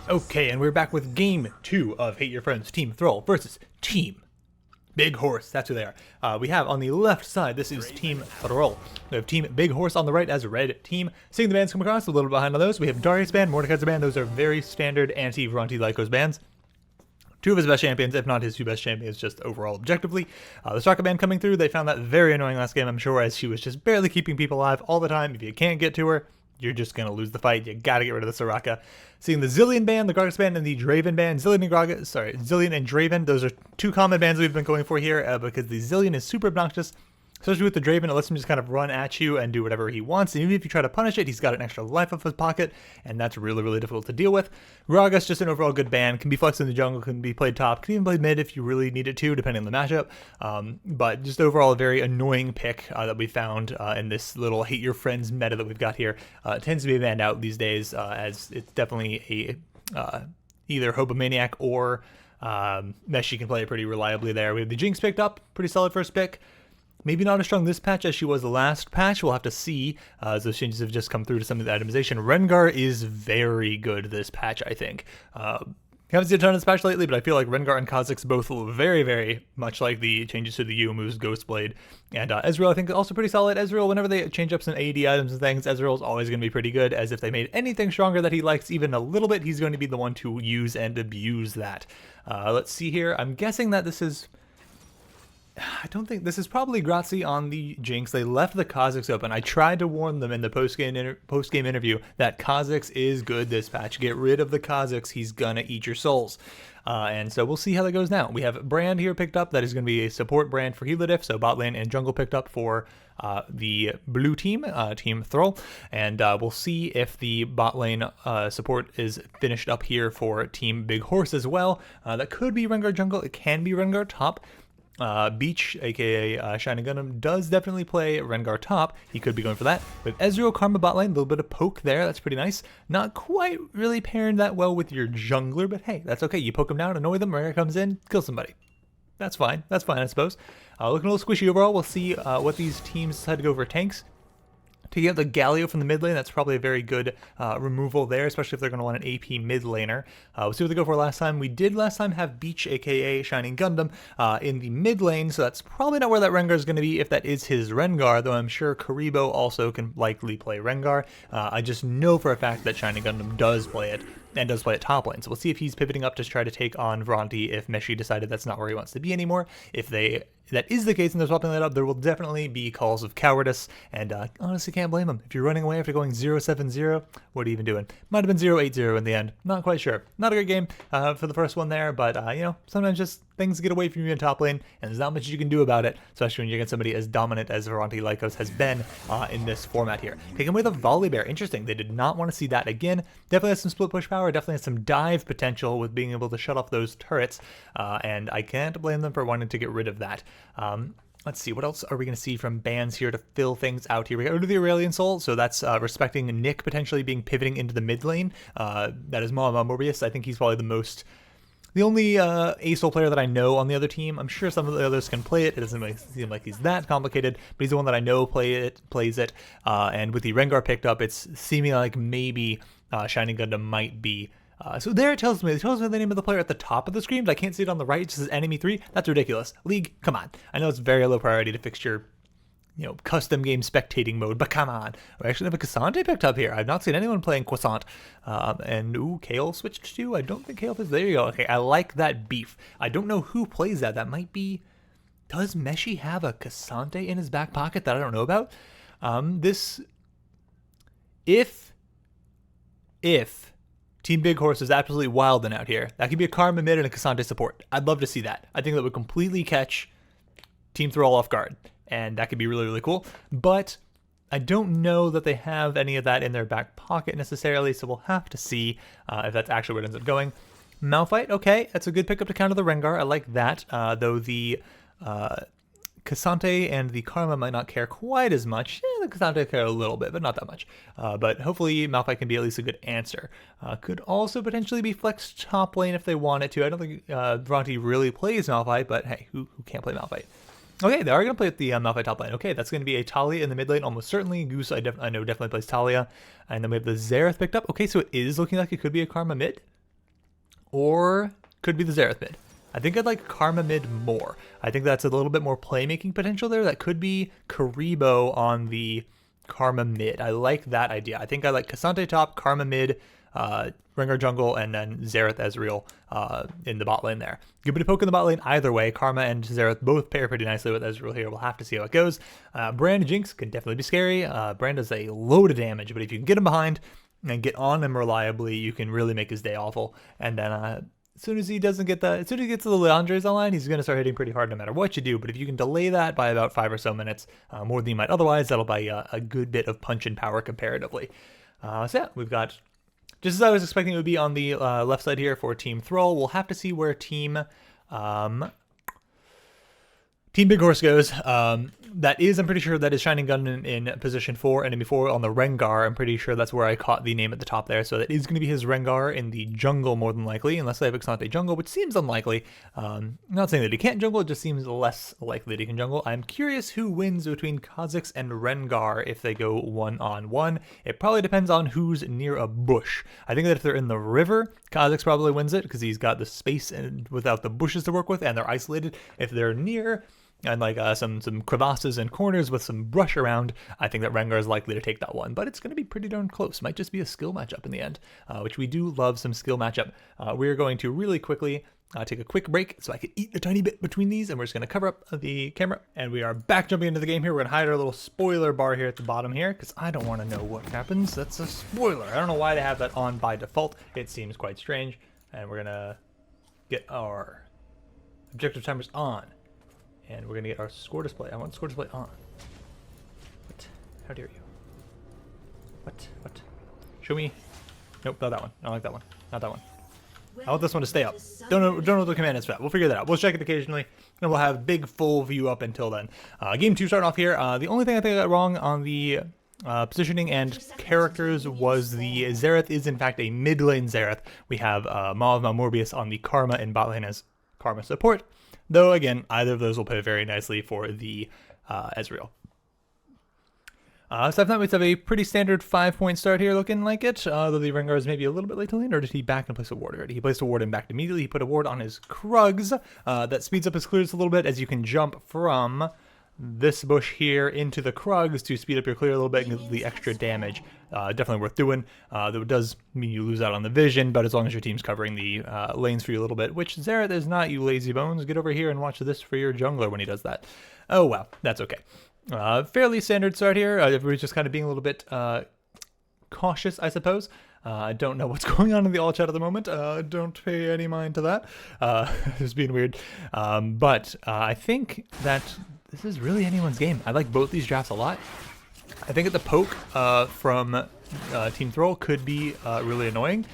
Okay, and we're back with Game 2 of Hate Your Friends Team Thrull versus Team Big Horse. That's who they are. We have on the left side, this is Team Thrull. We have Team Big Horse on the right as red team. Seeing the bands come across, a little behind on those. We have Darius' band, Mordecai's band. Those are very standard anti-Vronti Lykos bands. Two of his best champions, if not his two best champions, just overall objectively. The Straka band coming through, they found that very annoying last game, I'm sure, as she was just barely keeping people alive all the time. If you can't get to her, you're just going to lose the fight. You got to get rid of the Soraka. Seeing the Zillion band, the Gragas band, and the Draven band. Zillion and Draven, those are two common bands we've been going for here because the Zillion is super obnoxious. Especially with the Draven, it lets him just kind of run at you and do whatever he wants. And even if you try to punish it, he's got an extra life off his pocket, and that's really, really difficult to deal with. Gragas, just an overall good band, can be flexed in the jungle, can be played top, can even play mid if you really need it to, depending on the matchup. But just overall a very annoying pick that we found in this little Hate Your Friends meta that we've got here. It tends to be banned out these days, as it's definitely a either Hobomaniac or Dameshi can play it pretty reliably there. We have the Jinx picked up, pretty solid first pick. Maybe not as strong this patch as she was the last patch. We'll have to see, as those changes have just come through to some of the itemization. Rengar is very good this patch, I think. Haven't seen a ton of this patch lately, but I feel like Rengar and Kha'Zix both look very, very much like the changes to the Yu moves, Ghostblade. And Ezreal, I think, also pretty solid. Ezreal, whenever they change up some AD items and things, Ezreal's always going to be pretty good, as if they made anything stronger that he likes even a little bit, he's going to be the one to use and abuse that. Let's see here. I'm guessing that this is... I don't think this is probably Gratzyy on the Jinx. They left the Kha'Zix open. I tried to warn them in the post-game interview that Kha'Zix is good this patch. Get rid of the Kha'Zix. He's gonna eat your souls. And so we'll see how that goes now. We have Brand here picked up. That is going to be a support brand for Diff. So bot lane and jungle picked up for the blue team, Team Thrull. And we'll see if the bot lane support is finished up here for Team Big Horse as well. That could be Rengar jungle. It can be Rengar top. Beach, aka Shining Gundam, does definitely play Rengar top. He could be going for that. With Ezreal, Karma bot lane, a little bit of poke there. That's pretty nice. Not quite really pairing that well with your jungler, but hey, that's okay. You poke him down, annoy them, Rengar comes in, kill somebody. That's fine. That's fine, I suppose. Looking a little squishy overall. We'll see what these teams decide to go for tanks. Taking out the Galio from the mid lane, that's probably a very good removal there, especially if they're going to want an AP mid laner. We'll see what they go for last time. We did last time have Beach, aka Shining Gundam, in the mid lane, so that's probably not where that Rengar is going to be if that is his Rengar, though I'm sure Kirebo also can likely play Rengar. I just know for a fact that Shining Gundam does play it, and does play at top lane. So we'll see if he's pivoting up to try to take on Vronti if Dameshi decided that's not where he wants to be anymore. If that is the case and they're swapping that up, there will definitely be calls of cowardice, and honestly can't blame them. If you're running away after going 0-7-0, what are you even doing? Might have been 0-8-0 in the end. Not quite sure. Not a great game for the first one there, but you know, sometimes just things get away from you in top lane, and there's not much you can do about it, especially when you're against somebody as dominant as Vronti Lykos has been in this format here. Taking away the Volley Bear. Interesting. They did not want to see that again. Definitely has some split push power, definitely has some dive potential with being able to shut off those turrets, and I can't blame them for wanting to get rid of that. Let's see, what else are we going to see from bands here to fill things out here? We go to the Aurelion Soul, so that's respecting Nick potentially being pivoting into the mid lane. That is Mama Morbius. I think he's probably the only ASOL player that I know on the other team. I'm sure some of the others can play it. It doesn't really seem like he's that complicated, but he's the one that I know plays it. And with the Rengar picked up, it's seeming like maybe Shining Gundam might be. So there it tells me the name of the player at the top of the screen, but I can't see it on the right. It says enemy 3. That's ridiculous. League, come on. I know it's very low priority to fix your, custom game spectating mode, but come on. We actually have a Cassante picked up here. I've not seen anyone playing Croissant. And ooh, Kale switched to. I don't think Kale plays. There you go. Okay, I like that beef. I don't know who plays that. That might be. Does Dameshi have a Cassante in his back pocket that I don't know about? If Team Big Horse is absolutely wilding out here, that could be a Karma mid and a Cassante support. I'd love to see that. I think that would completely catch Team Thrull off guard, and that could be really, really cool. But I don't know that they have any of that in their back pocket necessarily, so we'll have to see if that's actually where it ends up going. Malphite, okay, that's a good pickup to counter the Rengar. I like that, though the Cassante and the Karma might not care quite as much. The Cassante care a little bit, but not that much. But hopefully Malphite can be at least a good answer. Could also potentially be flexed top lane if they wanted to. I don't think Vronti really plays Malphite, but hey, who can't play Malphite? Okay, they are going to play with the Malphite top lane. Okay, that's going to be a Talia in the mid lane, almost certainly. Goose, I know definitely plays Talia. And then we have the Xerath picked up. Okay, so it is looking like it could be a Karma mid. or could be the Xerath mid. I think I'd like Karma mid more. I think that's a little bit more playmaking potential there. That could be Kirebo on the Karma mid. I like that idea. I think I like K'Sante top, Karma mid, Rengar jungle, and then Xerath Ezreal in the bot lane there. Give it a poke in the bot lane either way. Karma and Xerath both pair pretty nicely with Ezreal here. We'll have to see how it goes. Brand Jinx can definitely be scary. Brand does a load of damage, but if you can get him behind and get on him reliably, you can really make his day awful. And then as soon as he gets to the Leandre's online, he's going to start hitting pretty hard no matter what you do. But if you can delay that by about 5 or so minutes, more than you might otherwise, that'll buy you a good bit of punch and power comparatively. So yeah, we've got, just as I was expecting it would be on the left side here for Team Thrull. We'll have to see where Team Big Horse goes. That is, I'm pretty sure that is Shining Gun in position 4, enemy 4 on the Rengar. I'm pretty sure that's where I caught the name at the top there. So that is going to be his Rengar in the jungle more than likely, unless they have K'Sante jungle, which seems unlikely. Not saying that he can't jungle, it just seems less likely that he can jungle. I'm curious who wins between Kha'Zix and Rengar if they go 1-on-1. It probably depends on who's near a bush. I think that if they're in the river, Kha'Zix probably wins it because he's got the space and without the bushes to work with, and they're isolated. If they're near and like some crevasses and corners with some brush around, I think that Rengar is likely to take that one. But it's going to be pretty darn close. Might just be a skill matchup in the end, which we do love some skill matchup. We're going to really quickly take a quick break so I can eat a tiny bit between these, and we're just going to cover up the camera. And we are back jumping into the game here. We're going to hide our little spoiler bar here at the bottom here because I don't want to know what happens. That's a spoiler. I don't know why they have that on by default. It seems quite strange. And we're going to get our objective timers on. And we're going to get our score display. I want score display on. What? How dare you? What? Show me. Nope, not that one. I don't like that one. Not that one. I want this one to stay up. Don't know the command is for that. We'll figure that out. We'll check it occasionally, and we'll have big full view up until then. Game 2 starting off here. The only thing I think I got wrong on the positioning and characters was the Xerath is in fact a mid lane Xerath. We have Mauve Malmorbius on the Karma and bot lane as Karma support. Though, again, either of those will play very nicely for the Ezreal. So I thought we'd have a pretty standard 5-point start here looking like it. Though the Rengar is maybe a little bit late to land, or did he back and place a ward already? He placed a ward and backed immediately. He put a ward on his Krugs. That speeds up his clears a little bit as you can jump from this bush here into the Krugs to speed up your clear a little bit and get the extra damage. Definitely worth doing. Though it does mean you lose out on the vision, but as long as your team's covering the lanes for you a little bit, which Xerath is not, you lazy bones. Get over here and watch this for your jungler when he does that. Oh well, that's okay. Fairly standard start here. Everybody's just kind of being a little bit cautious, I suppose. I don't know what's going on in the all chat at the moment. Don't pay any mind to that. It's being weird. But I think that this is really anyone's game. I like both these drafts a lot. I think that the poke from Team Thrull could be really annoying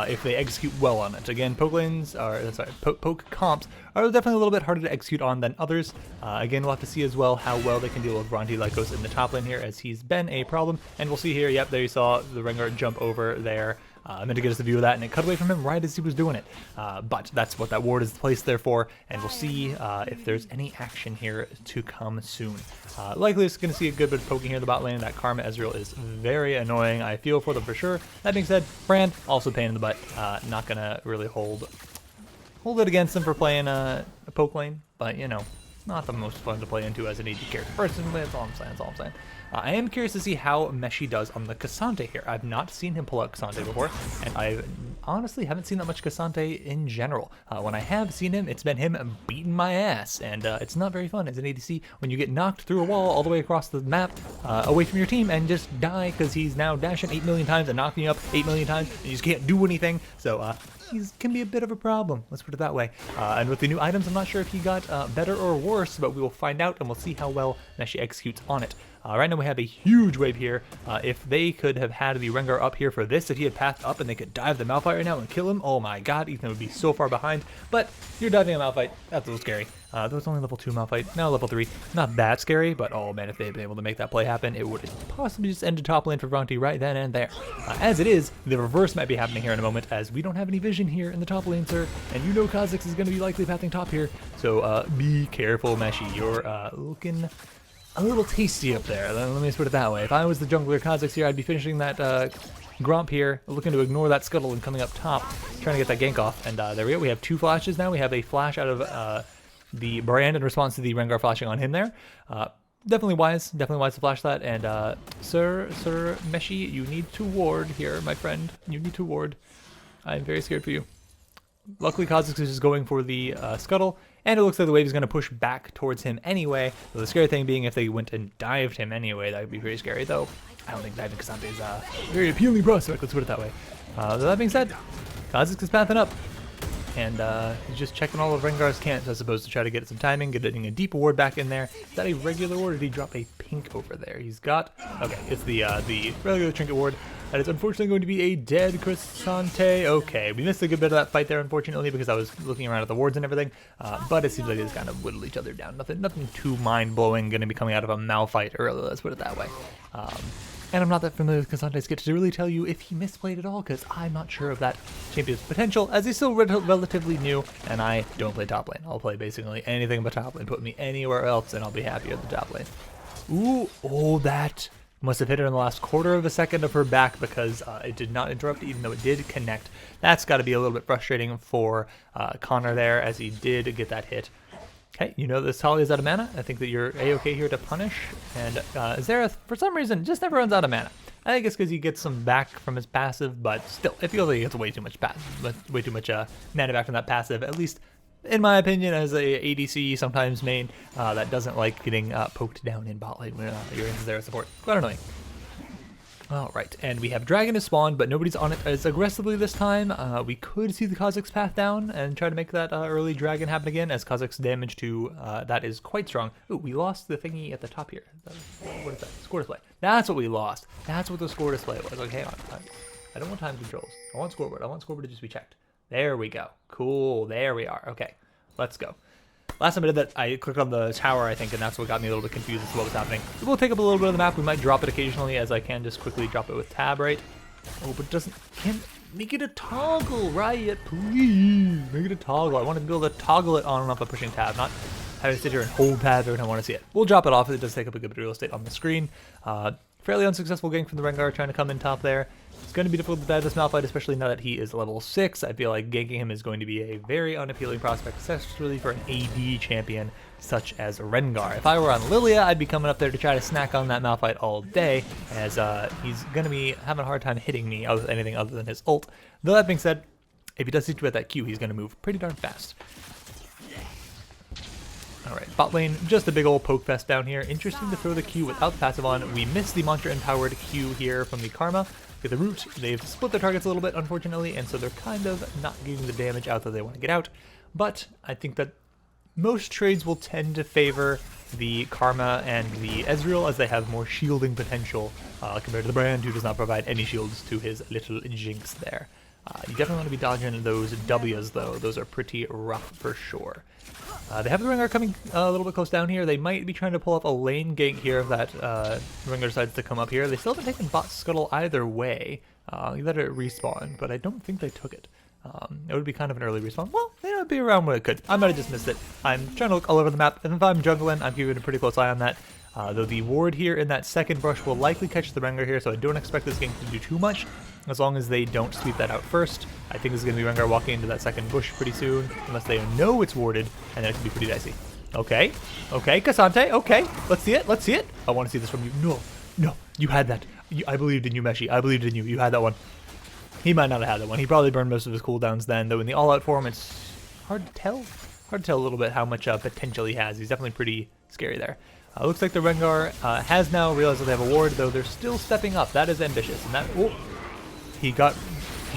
if they execute well on it. Again, poke comps are definitely a little bit harder to execute on than others. Again, we'll have to see as well how well they can deal with Vronti Lykos in the top lane here, as he's been a problem. And we'll see here, yep, there you saw the Rengar jump over there. Meant to get us a view of that, and it cut away from him right as he was doing it. But that's what that ward is placed there for, and we'll see if there's any action here to come soon. Likely it's going to see a good bit of poking here in the bot lane. That Karma Ezreal is very annoying. I feel for them for sure. That being said, Brand, also pain in the butt. Not going to really hold it against him for playing a poke lane, but you know, not the most fun to play into as an AD character. Personally, that's all I'm saying. I am curious to see how Meshi does on the K'Sante here. I've not seen him pull out K'Sante before, and I honestly haven't seen that much K'Sante in general. When I have seen him, it's been him beating my ass, and it's not very fun as an ADC when you get knocked through a wall all the way across the map away from your team and just die because he's now dashing 8 million times and knocking you up 8 million times, and you just can't do anything. So he can be a bit of a problem, let's put it that way. And with the new items, I'm not sure if he got better or worse, but we will find out, and we'll see how well Meshi executes on it. Right now we have a huge wave here. If they could have had the Rengar up here for this, if he had pathed up and they could dive the Malphite right now and kill him, oh my god, Ethan would be so far behind. But you're diving a Malphite, that's a little scary. That was only level 2 Malphite, now level 3. Not that scary, but oh man, if they had been able to make that play happen, it would have possibly just ended top lane for Vronti right then and there. As it is, the reverse might be happening here in a moment, as we don't have any vision here in the top lane, sir, and you know Kha'Zix is going to be likely pathing top here, so be careful, Meshi. You're looking a little tasty up there. Let me just put it that way. If I was the jungler Kha'Zix here, I'd be finishing that Gromp here, looking to ignore that scuttle and coming up top, trying to get that gank off. And there we go. We have 2 flashes now. We have a flash out of the brand in response to the Rengar flashing on him there. Definitely wise to flash that. And Sir Meshi, you need to ward here, my friend. You need to ward. I'm very scared for you. Luckily, Kha'Zix is just going for the scuttle, and it looks like the wave is going to push back towards him anyway. So the scary thing being if they went and dived him anyway, that would be pretty scary, though. I don't think diving K'Sante is a very appealing prospect, let's put it that way. That being said, Kha'Zix is pathing up, and he's just checking all of Rengar's camps as opposed to try to get some timing, getting a deep ward back in there. Is that a regular ward, or did he drop a pink over there? He's got, okay, it's the regular trinket ward. That is unfortunately going to be a dead K'Sante. Okay, we missed a good bit of that fight there, unfortunately, because I was looking around at the wards and everything. But it seems like they just kind of whittled each other down. Nothing too mind-blowing going to be coming out of a Malphite early, let's put it that way. And I'm not that familiar with K'Sante's kit to really tell you if he misplayed at all, because I'm not sure of that champion's potential, as he's still relatively new, and I don't play top lane. I'll play basically anything but top lane. Put me anywhere else, and I'll be happy at the top lane. Ooh, oh, that must have hit her in the last quarter of a second of her back, because it did not interrupt, even though it did connect. That's got to be a little bit frustrating for Connor there, as he did get that hit. Okay, you know this Holly is out of mana. I think that you're a-okay here to punish. And Xerath, for some reason, just never runs out of mana. I think it's because he gets some back from his passive, but still, it feels like he gets way too much mana back from that passive. At least, in my opinion, as a ADC, sometimes main, that doesn't like getting poked down in bot lane when you're in Xerath support. Quite annoying. Alright, and we have Dragon has spawned, but nobody's on it as aggressively this time. We could see the Kha'Zix path down and try to make that early Dragon happen again, as Kha'Zix damage to that is quite strong. Ooh, we lost the thingy at the top here. What is that? Score display. That's what we lost. That's what the score display was. Okay, hang on. I don't want time controls. I want scoreboard. I want scoreboard to just be checked. There we go. Cool. There we are. Okay, let's go. Last time I did that, I clicked on the tower, I think, and that's what got me a little bit confused as to what was happening. So we'll take up a little bit of the map. We might drop it occasionally, as I can just quickly drop it with tab, right? Oh, but it doesn't... Can't make it a toggle, Riot, please. Make it a toggle. I want to be able to toggle it on and off by pushing tab, not having to sit here and hold tab every time I want to see it. We'll drop it off. It does take up a good bit of real estate on the screen. Fairly unsuccessful gank from the Rengar, trying to come in top there. It's going to be difficult to dive this Malphite, especially now that he is level 6. I feel like ganking him is going to be a very unappealing prospect, especially for an AD champion such as Rengar. If I were on Lilia, I'd be coming up there to try to snack on that Malphite all day, as he's going to be having a hard time hitting me with anything other than his ult. Though that being said, if he does hit you at that Q, he's going to move pretty darn fast. Alright, bot lane, just a big old poke fest down here. Interesting to throw the Q without the passive on. We missed the Mantra-empowered Q here from the Karma. With the root, they've split their targets a little bit, unfortunately, and so they're kind of not getting the damage out that they want to get out. But I think that most trades will tend to favor the Karma and the Ezreal, as they have more shielding potential compared to the Brand, who does not provide any shields to his little Jinx there. You definitely want to be dodging those W's, though. Those are pretty rough for sure. They have the Rengar coming a little bit close down here. They might be trying to pull up a lane gank here if that Rengar decides to come up here. They still haven't taken bot scuttle either way. You let it respawn, but I don't think they took it. It would be kind of an early respawn. Well, it would be around when it could. I might have just missed it. I'm trying to look all over the map, and if I'm jungling, I'm keeping a pretty close eye on that. Though the ward here in that second brush will likely catch the Rengar here, so I don't expect this gank to do too much, as long as they don't sweep that out first. I think this is going to be Rengar walking into that second bush pretty soon, unless they know it's warded, and then it could be pretty dicey. Okay, okay, K'Sante, okay, let's see it, let's see it. I want to see this from you. No, no, you had that. I believed in you, Meshi. I believed in you. You had that one. He might not have had that one. He probably burned most of his cooldowns then, though in the all-out form, it's hard to tell. Hard to tell a little bit how much potential he has. He's definitely pretty scary there. Looks like the Rengar has now realized that they have a ward, though they're still stepping up. That is ambitious. And that, oh, he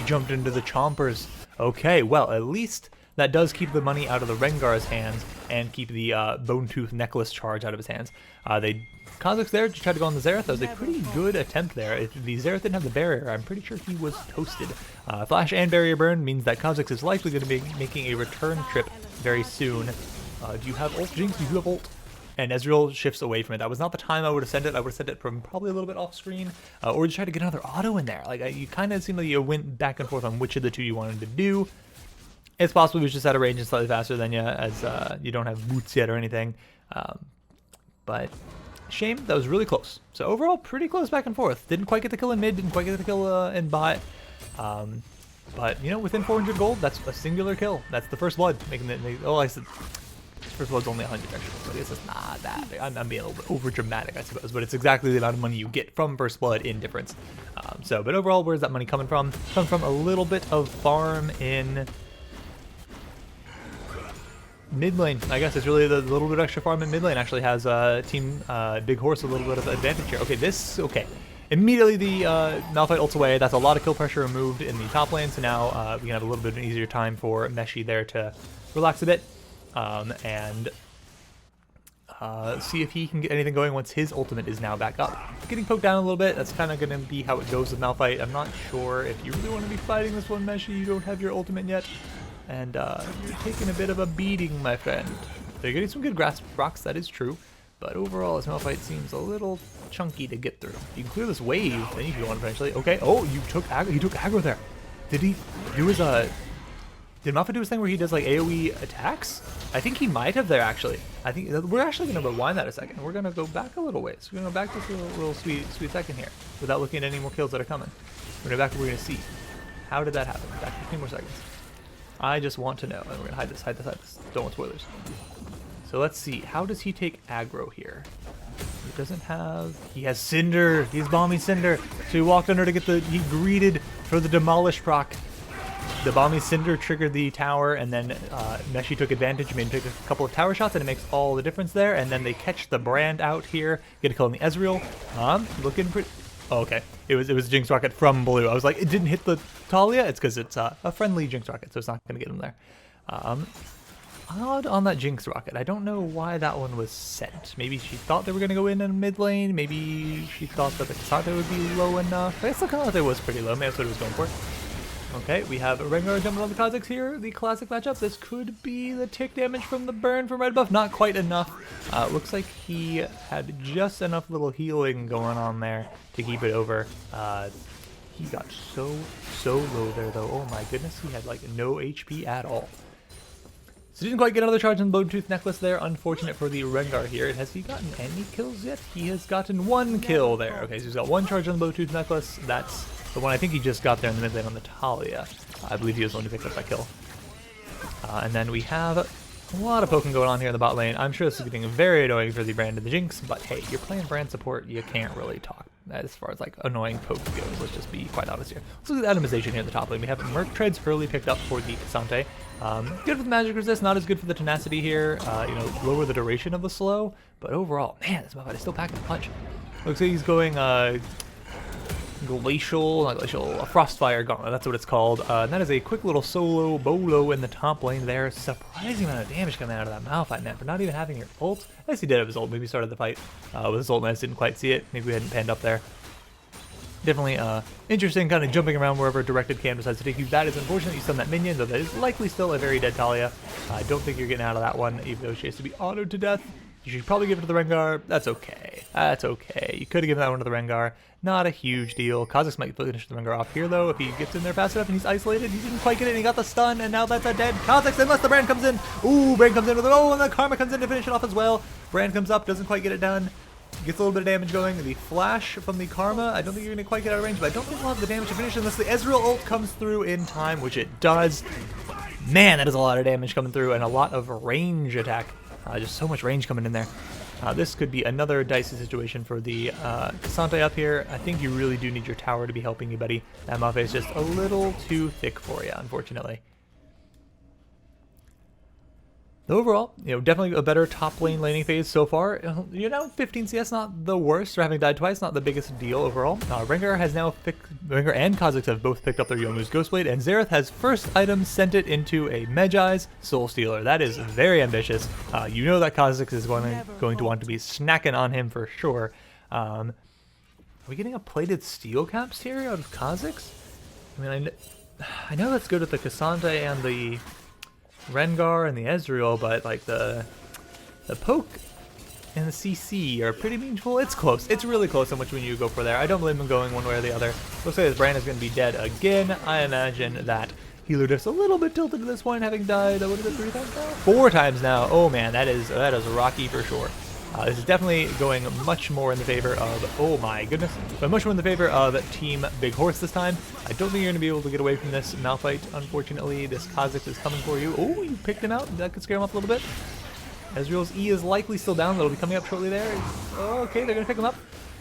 jumped into the chompers. Okay, well, at least that does keep the money out of the Rengar's hands and keep the Bone Tooth Necklace charge out of his hands. Kha'Zix there to try to go on the Xerath. That was a pretty good attempt there. If the Xerath didn't have the barrier, I'm pretty sure he was toasted. Flash and barrier burn means that Kha'Zix is likely going to be making a return trip very soon. Do you have ult, Jinx? You do have ult. And Ezreal shifts away from it. That was not the time I would have sent it. I would have sent it from probably a little bit off screen, or just try to get another auto in there. Like you kind of seemed like you went back and forth on which of the two you wanted to do. It's possible he was just out of range and slightly faster than you, as you don't have boots yet or anything. But shame. That was really close. So overall, pretty close back and forth. Didn't quite get the kill in mid, didn't quite get the kill in bot. But, you know, within 400 gold, that's a singular kill. That's the first blood. Making it, oh, I said, first blood's only 100 extra, so I guess it's not that big. I'm being a little bit over dramatic, I suppose, but it's exactly the amount of money you get from first blood in difference. But overall, where's that money coming from? Coming from a little bit of farm in mid lane. I guess it's really the little bit extra farm in mid lane actually has team Big Horse a little bit of advantage here. Okay, immediately the Malphite ults away. That's a lot of kill pressure removed in the top lane, so now we can have a little bit of an easier time for Meshi there to relax a bit and see if he can get anything going once his ultimate is now back up. Getting poked down a little bit, that's kind of going to be how it goes with Malphite. I'm not sure if you really want to be fighting this one, Meshi. You don't have your ultimate yet. And you're taking a bit of a beating, my friend. They're getting some good grass rocks, that is true. But overall, this Malphite seems a little chunky to get through. You can clear this wave, then you can go on eventually. Okay, oh, you took aggro. He took aggro there. Did he do his, did Malphite do his thing where he does, like, AoE attacks? I think he might have there, actually. I think we're actually going to rewind that a second. We're going to go back a little ways. We're going to go back just a little sweet second here without looking at any more kills that are coming. We're going to go back and we're going to see. How did that happen? Back 15 more seconds. I just want to know, and we're gonna hide this. Don't want spoilers. So let's see, how does he take aggro here? He doesn't have, he has Cinder, he's Balmy Cinder. So he walked under to get he greeted for the Demolish proc. The Balmy Cinder triggered the tower, and then Meshi took advantage, made him take a couple of tower shots, and it makes all the difference there. And then they catch the Brand out here, get a kill on the Ezreal. Looking pretty, oh, okay. It was a Jinx Rocket from blue. I was like, it didn't hit the Talia. It's because it's a friendly Jinx Rocket, so it's not going to get him there. Odd on that Jinx Rocket. I don't know why that one was sent. Maybe she thought they were going to go in mid lane. Maybe she thought that the Cassandra would be low enough. I guess the Cassandra was pretty low. Maybe that's what it was going for. Okay, we have Rengar jumping on the Kha'Zix here. The classic matchup. This could be the tick damage from the burn from red buff. Not quite enough. Looks like he had just enough little healing going on there to keep it over. He got so low there, though. Oh my goodness, he had like no HP at all. So didn't quite get another charge on the Bluetooth necklace there. Unfortunate for the Rengar here. Has he gotten any kills yet? He has gotten one kill there. Okay, so he's got one charge on the Bluetooth necklace. That's the one I think he just got there in the mid lane on the Talia. I believe he was the one who picked up that kill. And then we have a lot of poking going on here in the bot lane. I'm sure this is getting very annoying for the Brand and the Jinx, but hey, you're playing Brand support, you can't really talk as far as like annoying poke goes. Let's just be quite honest here. Let's look at the atomization here in the top lane. We have Merc Treads early picked up for the Cassandra. Good for the magic resist, not as good for the tenacity here. You know, lower the duration of the slow, but overall, man, this Malphite is still packing a punch. Looks like he's going Glacial, a Frostfire Gauntlet, that's what it's called. And that is a quick little solo bolo in the top lane there. Surprising amount of damage coming out of that Malphite net for not even having your ult. I guess he did have his ult, maybe started the fight with his ult and I just didn't quite see it. Maybe we hadn't panned up there. Definitely interesting, kind of jumping around wherever directed cam decides to take you. That is unfortunate. You stun that minion, though that is likely still a very dead Talia. I don't think you're getting out of that one, even though she has to be autoed to death. You should probably give it to the Rengar. That's okay. That's okay. You could have given that one to the Rengar. Not a huge deal. Kha'Zix might finish the Rengar off here, though, if he gets in there fast enough and he's isolated. He didn't quite get it, and he got the stun, and now that's a dead Kha'Zix, unless the Brand comes in. Ooh, Brand comes in with it. Oh, and the Karma comes in to finish it off as well. Brand comes up, doesn't quite get it done. Gets a little bit of damage going. The flash from the Karma, I don't think you're going to quite get out of range, but I don't think we'll have the damage to finish unless the Ezreal ult comes through in time, which it does. Man, that is a lot of damage coming through, and a lot of range attack. Just so much range coming in there. This could be another dicey situation for the Cassandra up here. I think you really do need your tower to be helping you, buddy. That Malphite is just a little too thick for you, unfortunately. Overall, you know, definitely a better top lane laning phase so far. You know, 15 CS not the worst. For having died twice, not the biggest deal overall. Rengar has now Rengar and Kha'Zix have both picked up their Youmuu's Ghostblade, and Xerath has first item sent it into a Medjai's Soul Stealer. That is very ambitious. You know that Kha'Zix is going to want to be snacking on him for sure. Are we getting a plated steel caps here out of Kha'Zix? I mean, I know that's good with the Cassandra and the Rengar and the Ezreal, but like the poke and the CC are pretty meaningful. It's close. It's really close on which one you go for there. I don't blame him going one way or the other. Looks like this Brand is going to be dead again. I imagine that Healer Diff's a little bit tilted to this point, having died, what is it, 3 times now? 4 times now. Oh man, that is rocky for sure. This is definitely going much more in the favor of, oh my goodness, but much more in the favor of Team Big Horse this time. I don't think you're going to be able to get away from this Malphite, unfortunately. This Kha'Zix is coming for you. Oh, you picked him out. That could scare him up a little bit. Ezreal's E is likely still down. That'll be coming up shortly there. Oh, okay, they're going to pick him up.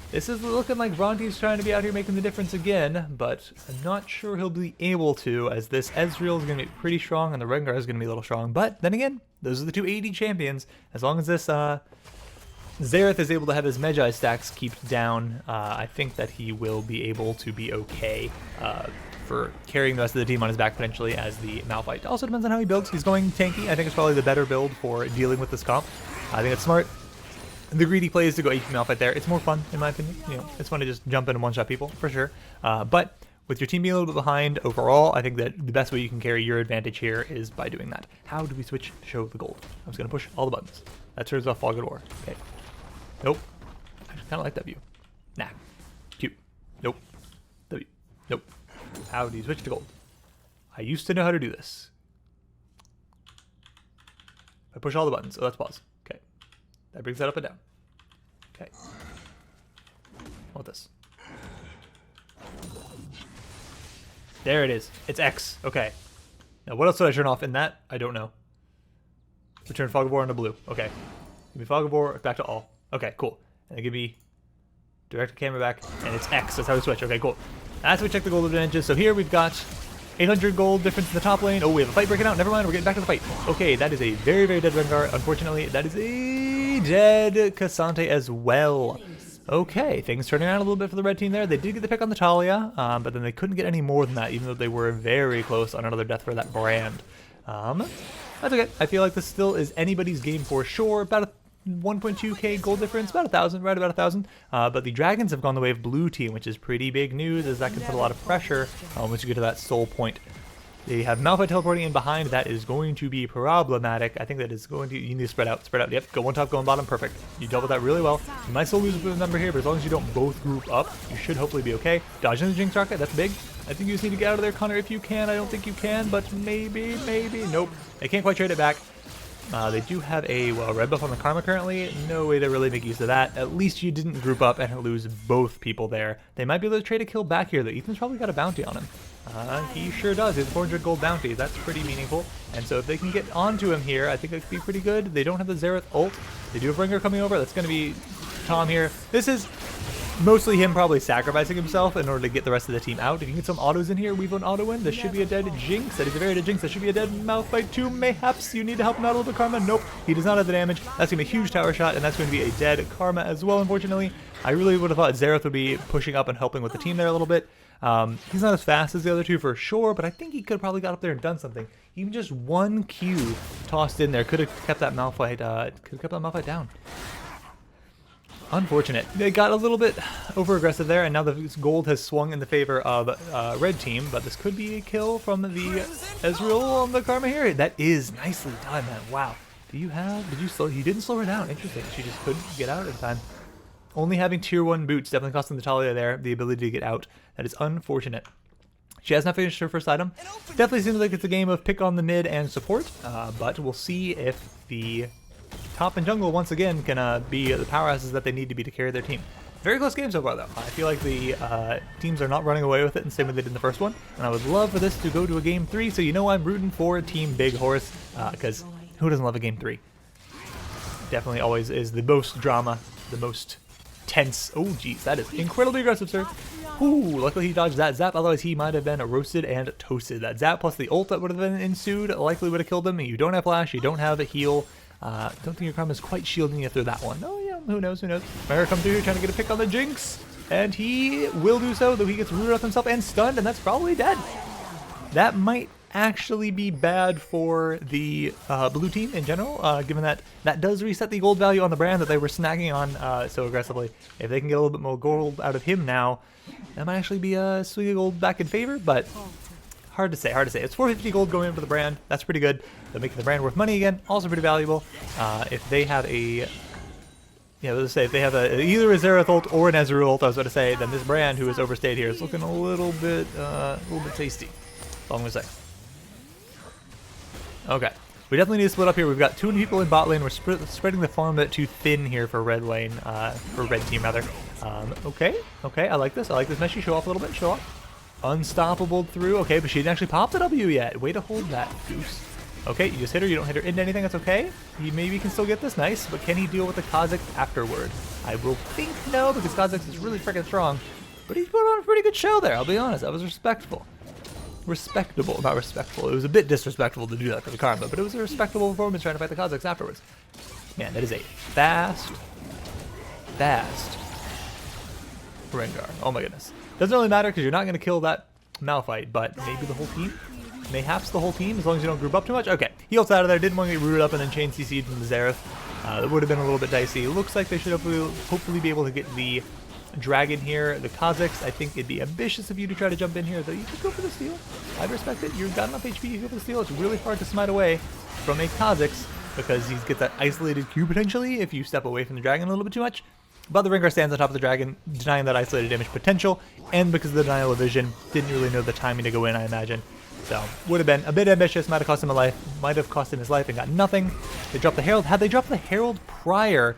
This is looking like Vronti's trying to be out here making the difference again, but I'm not sure he'll be able to, as this Ezreal is going to be pretty strong and the Rengar is going to be a little strong. But then again, those are the two AD champions. As long as this Xerath is able to have his Magi stacks keep down, I think that he will be able to be okay for carrying the rest of the team on his back potentially as the Malphite. Also depends on how he builds. He's going tanky. I think it's probably the better build for dealing with this comp. I think it's smart. The greedy play is to go HP Malphite there. It's more fun, in my opinion. You know, it's fun to just jump in and one-shot people, for sure. But with your team being a little bit behind overall, I think that the best way you can carry your advantage here is by doing that. How do we switch to show the gold? I'm just going to push all the buttons. That turns off Fog of War. Okay. Nope. I kind of like that view. Nah. Cute. Nope. W. Nope. How do you switch to gold? I used to know how to do this. I push all the buttons. Oh, let's pause. Okay. That brings that up and down. Okay. I want this. There it is. It's X. Okay. Now, what else did I turn off in that? I don't know. Return Fog of War into blue. Okay. Give me Fog of War back to all. Okay, cool. And then give me direct camera back, and it's X. That's how we switch. Okay, cool. That's how we check the gold advantages. So here we've got 800 gold difference in the top lane. Oh, we have a fight breaking out. Never mind, we're getting back to the fight. Okay, that is a very, very dead Rengar. Unfortunately, that is a dead Cassante as well. Okay, things turning around a little bit for the red team there. They did get the pick on the Talia, but then they couldn't get any more than that, even though they were very close on another death for that brand. That's okay. I feel like this still is anybody's game for sure. About a 1.2k gold difference, about 1,000, right about 1,000. But the Dragons have gone the way of blue team, which is pretty big news, as that can put a lot of pressure once you get to that soul point. They have Malphite teleporting in behind. That is going to be problematic. I think that is going to... You need to spread out. Spread out. Yep. Go on top, go on bottom. Perfect. You dealt with that really well. You might still lose a bit of number here, but as long as you don't both group up, you should hopefully be okay. Dodging the Jinx Rocket. That's big. I think you just need to get out of there, Connor, if you can. I don't think you can, but maybe. Nope. They can't quite trade it back. They do have a red buff on the Karma currently. No way to really make use of that. At least you didn't group up and lose both people there. They might be able to trade a kill back here, though. Ethan's probably got a bounty on him. He sure does. His 400 gold bounty. That's pretty meaningful. And so if they can get onto him here, I think it could be pretty good. They don't have the Xerath ult. They do have Rengar coming over. That's going to be Tom here. This is mostly him probably sacrificing himself in order to get the rest of the team out. If you can get some autos in here, weave an auto in. This should be a dead Jinx. That is a very dead Jinx. That should be a dead Malphite too. Mayhaps you need to help him out a little bit, Karma. Nope, he does not have the damage. That's going to be a huge tower shot, and that's going to be a dead Karma as well, unfortunately. I really would have thought Xerath would be pushing up and helping with the team there a little bit. He's not as fast as the other two for sure, but I think he could have probably got up there and done something. Even just one Q tossed in there could have kept that Malphite, down. Unfortunate. They got a little bit over-aggressive there, and now the gold has swung in the favor of red team, but this could be a kill from the Ezreal on the Karma here. That is nicely done, man. Wow. You didn't slow her down. Interesting. She just couldn't get out in time. Only having tier 1 boots definitely costing the Talia there the ability to get out. That is unfortunate. She has not finished her first item. Definitely seems like it's a game of pick on the mid and support, but we'll see if the top and jungle once again can be the powerhouses that they need to be to carry their team. Very close game so far, though. I feel like the teams are not running away with it in the same way they did in the first one, and I would love for this to go to a game 3, so you know I'm rooting for Team Big Horse, because who doesn't love a game 3? Definitely always is the most drama, the most tense. Oh, geez, that is incredibly aggressive, sir. Ooh, luckily he dodged that zap, otherwise he might have been roasted and toasted. That zap plus the ult that would have been ensued likely would have killed him. You don't have flash, you don't have a heal. Don't think your Karma is quite shielding you through that one. Oh yeah, who knows, who knows. Mara comes through here trying to get a pick on the Jinx, and he will do so, though he gets rooted up himself and stunned, and that's probably dead. That might actually be bad for the blue team in general, given that that does reset the gold value on the brand that they were snagging on so aggressively. If they can get a little bit more gold out of him now, that might actually be a sweet gold back in favor, but hard to say, hard to say. It's 450 gold going into the brand. That's pretty good. They're making the brand worth money again. Also pretty valuable. If they have a... Yeah, let's say if they have either a Xerath ult or an Ezreal ult, I was about to say, then this brand who has overstayed here is looking a little bit tasty. That's all I'm going to say. Okay. We definitely need to split up here. We've got too many people in bot lane. We're spreading the farm a bit too thin here for red lane, for red team rather. Okay, I like this. I like this Meshi. Show off a little bit. Show off. Unstoppable through. Okay, but she didn't actually pop the W yet. Way to hold that, Goose. Okay, you just hit her. You don't hit her into anything. That's okay. He maybe can still get this. Nice, but can he deal with the Kha'Zix afterward? I will think no, because Kha'Zix is really freaking strong. But he put on a pretty good show there. I'll be honest. That was respectful. Respectable, not respectful. It was a bit disrespectful to do that for the Karma, but it was a respectable performance trying to fight the Kha'Zix afterwards. Man, that is a fast Rengar. Oh my goodness. Doesn't really matter because you're not going to kill that Malphite, but maybe the whole team? Mayhaps the whole team, as long as you don't group up too much. Okay, he ults out of there, didn't want to get rooted up and then chain CC'd from the Xerath. That would have been a little bit dicey. It looks like they should hopefully be able to get the Dragon here. The Kha'Zix, I think it'd be ambitious of you to try to jump in here, though you could go for the steal. I'd respect it. You've got enough HP, you go for the steal. It's really hard to smite away from a Kha'Zix because he's get that isolated Q potentially if you step away from the Dragon a little bit too much. But the Rengar stands on top of the Dragon, denying that isolated damage potential, and because of the denial of vision, didn't really know the timing to go in, I imagine. So, would have been a bit ambitious, might have cost him a life, might have cost him his life and got nothing. They dropped the Herald. Had they dropped the Herald prior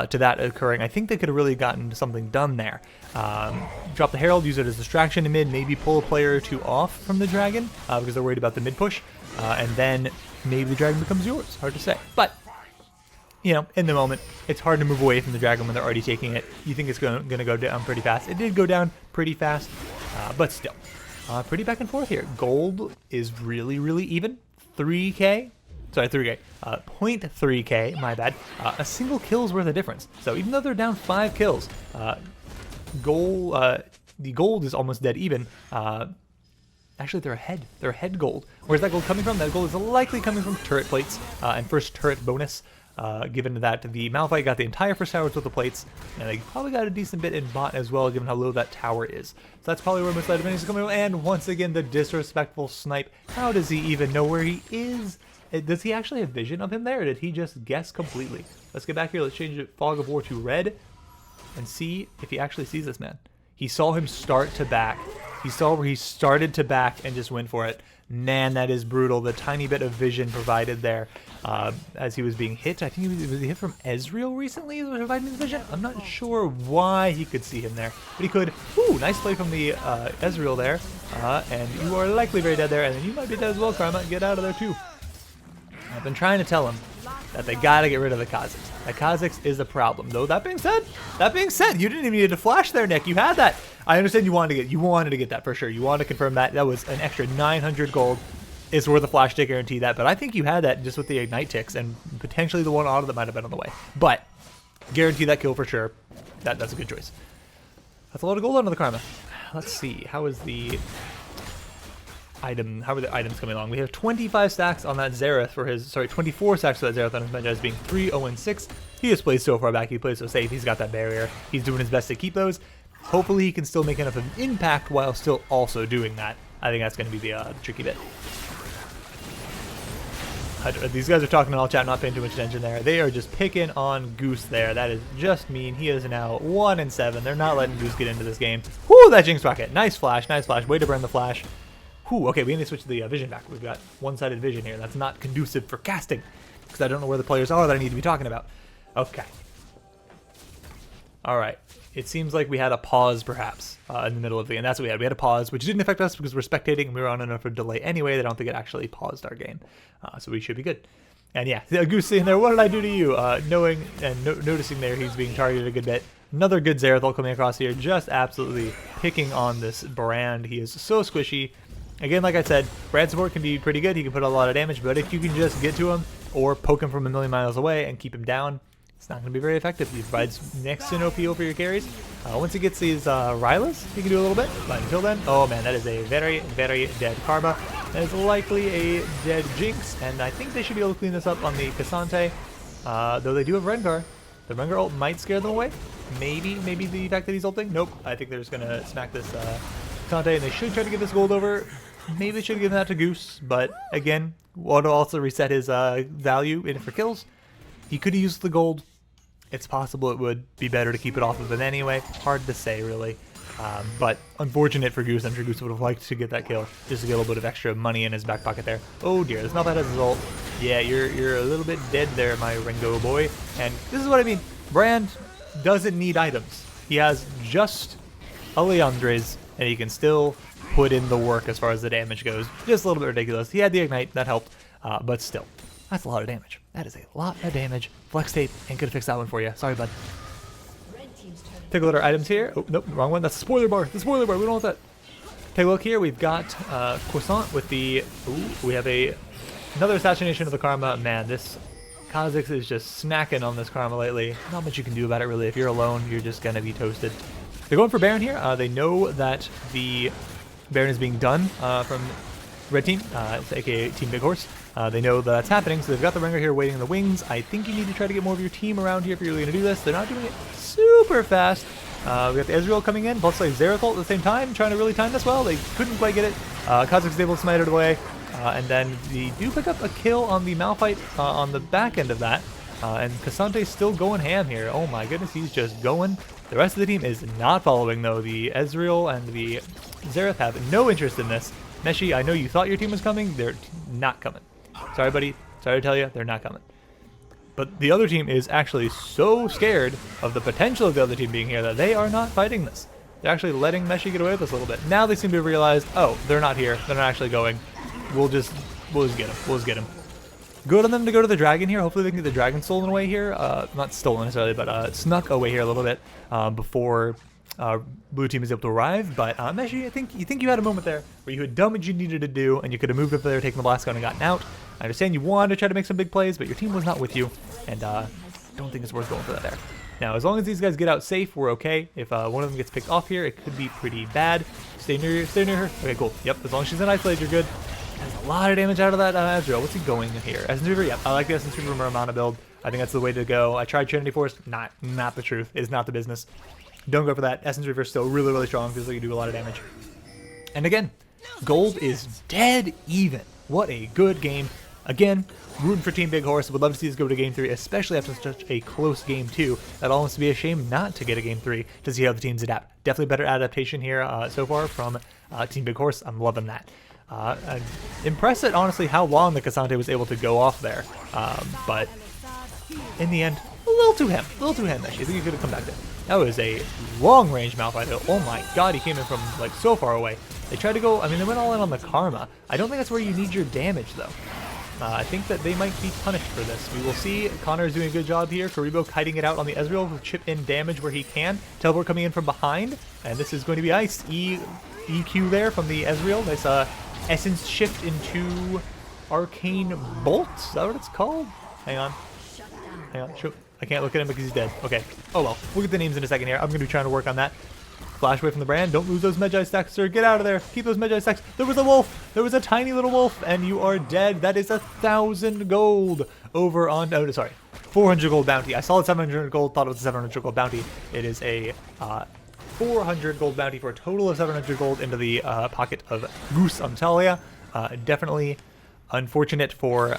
to that occurring, I think they could have really gotten something done there. Drop the Herald, use it as distraction in mid, maybe pull a player or two off from the Dragon, because they're worried about the mid push, and then maybe the Dragon becomes yours. Hard to say. But, you know, in the moment, it's hard to move away from the Dragon when they're already taking it. You think it's going to go down pretty fast. It did go down pretty fast, but still. Pretty back and forth here. Gold is really, really even. 3K. Sorry, 3K. 0.3K, my bad. A single kill's worth of difference. So even though they're down 5 kills, the gold is almost dead even. Actually, they're ahead. They're ahead gold. Where's that gold coming from? That gold is likely coming from turret plates and first turret bonus. Given that the Malphite got the entire first towers with the plates, and they probably got a decent bit in bot as well, given how low that tower is. So that's probably where most of the is coming from. And once again, the disrespectful snipe. How does he even know where he is? Does he actually have vision of him there, or did he just guess completely? Let's get back here. Let's change it, Fog of War to red, and see if he actually sees this man. He saw him start to back. He saw where he started to back and just went for it. Man, that is brutal. The tiny bit of vision provided there as he was being hit. I think was he hit from Ezreal recently? Was providing his vision? I'm not sure why he could see him there, but he could. Ooh, nice play from the Ezreal there. And you are likely very dead there, and then you might be dead as well, Karma. Get out of there too. I've been trying to tell him that they gotta get rid of the Kha'Zix. The Kha'Zix is a problem, though. That being said, you didn't even need to flash there, Nick. You had that. I understand you wanted to get that for sure. You wanted to confirm that. That was an extra 900 gold. It's worth a flash to guarantee that, but I think you had that just with the ignite ticks and potentially the one auto that might have been on the way. But guarantee that kill for sure. That's a good choice. That's a lot of gold under the Karma. Let's see. How are the items coming along? We have 25 stacks on that Xerath for his, 24 stacks for that Xerath on his meta as being 3-0-6. He just plays so far back. He plays so safe. He's got that barrier. He's doing his best to keep those. Hopefully he can still make enough of an impact while still also doing that. I think that's going to be the tricky bit. These guys are talking in all chat, not paying too much attention there. They are just picking on Goose there. That is just mean. He is now 1-7. They're not letting Goose get into this game. Whoo, that Jinx rocket. Nice flash, nice flash. Way to burn the flash. Whew, okay, we need to switch the vision back. We've got one-sided vision here. That's not conducive for casting, because I don't know where the players are that I need to be talking about. Okay. All right. It seems like we had a pause, perhaps, in the middle of the game. That's what we had. We had a pause, which didn't affect us because we're spectating and we were on enough of a delay anyway. I don't think it actually paused our game. So we should be good. And yeah, Goose sitting there, what did I do to you? Knowing and noticing there he's being targeted a good bit. Another good Xerath coming across here, just absolutely picking on this brand. He is so squishy. Again, like I said, brand support can be pretty good. He can put a lot of damage, but if you can just get to him or poke him from a million miles away and keep him down, it's not going to be very effective. He provides next to no PO for your carries. Once he gets these Rylas, he can do a little bit. But until then, oh man, that is a very, very dead Karma. That is likely a dead Jinx, and I think they should be able to clean this up on the Cassante. Though they do have Rengar. The Rengar ult might scare them away. Maybe the fact that he's ulting. Nope. I think they're just going to smack this Cassante, and they should try to get this gold over. Maybe they should give that to Goose, but again, want to also reset his value in for kills. He could have used the gold. It's possible it would be better to keep it off of him anyway. Hard to say, really. But unfortunate for Goose. I'm sure Goose would have liked to get that kill just to get a little bit of extra money in his back pocket there. Oh dear, this Malphite has his ult. Yeah, you're a little bit dead there, my Ringo boy. And this is what I mean. Brand doesn't need items. He has just a Leandre's, and he can still put in the work as far as the damage goes. Just a little bit ridiculous. He had the Ignite, that helped, but still, that's a lot of damage. That is a lot of damage. Flex Tape ain't gonna fix that one for you. Sorry, bud. Take a look at our items here. Oh, nope, wrong one. That's the spoiler bar. The spoiler bar. We don't want that. Take a look here. We've got Croissant with the... Ooh, we have another assassination of the Karma. Man, this Kha'Zix is just snacking on this Karma lately. Not much you can do about it, really. If you're alone, you're just going to be toasted. They're going for Baron here. They know that the Baron is being done from Red Team, aka Team Big Horse. They know that's happening, so they've got the Rengar here waiting in the wings. I think you need to try to get more of your team around here if you're really going to do this. They're not doing it super fast. We got the Ezreal coming in, plus like Zeratul at the same time, trying to really time this well. They couldn't quite get it. Kha'Zix is able to smite it away. And then they do pick up a kill on the Malphite on the back end of that. And K'Sante's still going ham here. Oh my goodness, he's just going. The rest of the team is not following, though. The Ezreal and the Xerath have no interest in this. Meshi, I know you thought your team was coming. They're not coming. Sorry, buddy. Sorry to tell you, they're not coming. But the other team is actually so scared of the potential of the other team being here that they are not fighting this. They're actually letting Meshi get away with this a little bit. Now they seem to have realized, oh, they're not here. They're not actually going. We'll just get him. We'll just get him. Good on them to go to the dragon here. Hopefully they can get the dragon stolen away here. Not stolen necessarily, but snuck away here a little bit before blue team is able to arrive. But Meshi, I think you had a moment there where you had done what you needed to do, and you could have moved up there, taken the blast gun, and gotten out. I understand you wanted to try to make some big plays, but your team was not with you, and don't think it's worth going for that there. Now, as long as these guys get out safe, we're okay. If one of them gets picked off here, it could be pretty bad. Stay near her. Okay, cool. Yep, as long as she's in isolate, you're good. There's a lot of damage out of that Ezreal. What's he going in here? Essence Reaver? Yep, I like the Essence Reaver Muramana build. I think that's the way to go. I tried Trinity Force. Not the truth. It is not the business. Don't go for that. Essence Reaver is still really, really strong. Feels like you do a lot of damage. And again, gold is dead even. What a good game. Again, rooting for Team Big Horse. Would love to see us go to Game 3, especially after such a close Game 2. That'd almost be a shame not to get a Game 3 to see how the teams adapt. Definitely better adaptation here so far from Team Big Horse. I'm loving that. I'm impressed at, honestly, how long the K'Sante was able to go off there. But in the end, a little too ham. Actually. I think he could have come back there. That was a long-range Malphite. Oh my god, he came in from, like, so far away. They tried to go, I mean, they went all in on the Karma. I don't think that's where you need your damage, though. I think that they might be punished for this. We will see. Connor is doing a good job here. Kirebo kiting it out on the Ezreal to chip in damage where he can. Teleport coming in from behind. And this is going to be ice. EQ there from the Ezreal. Nice Essence shift into Arcane Bolt. Is that what it's called? Hang on. I can't look at him because he's dead. Okay. Oh well. We'll get the names in a second here. I'm going to be trying to work on that. Flash away from the brand. Don't lose those Magi stacks, sir. Get out of there. Keep those Magi stacks. There was a wolf. There was a tiny little wolf, and you are dead. That is 1,000 gold over on... Oh, sorry. 400 gold bounty. I saw it 700 gold. Thought it was a 700 gold bounty. It is a 400 gold bounty for a total of 700 gold into the pocket of Gooseinator. Definitely unfortunate for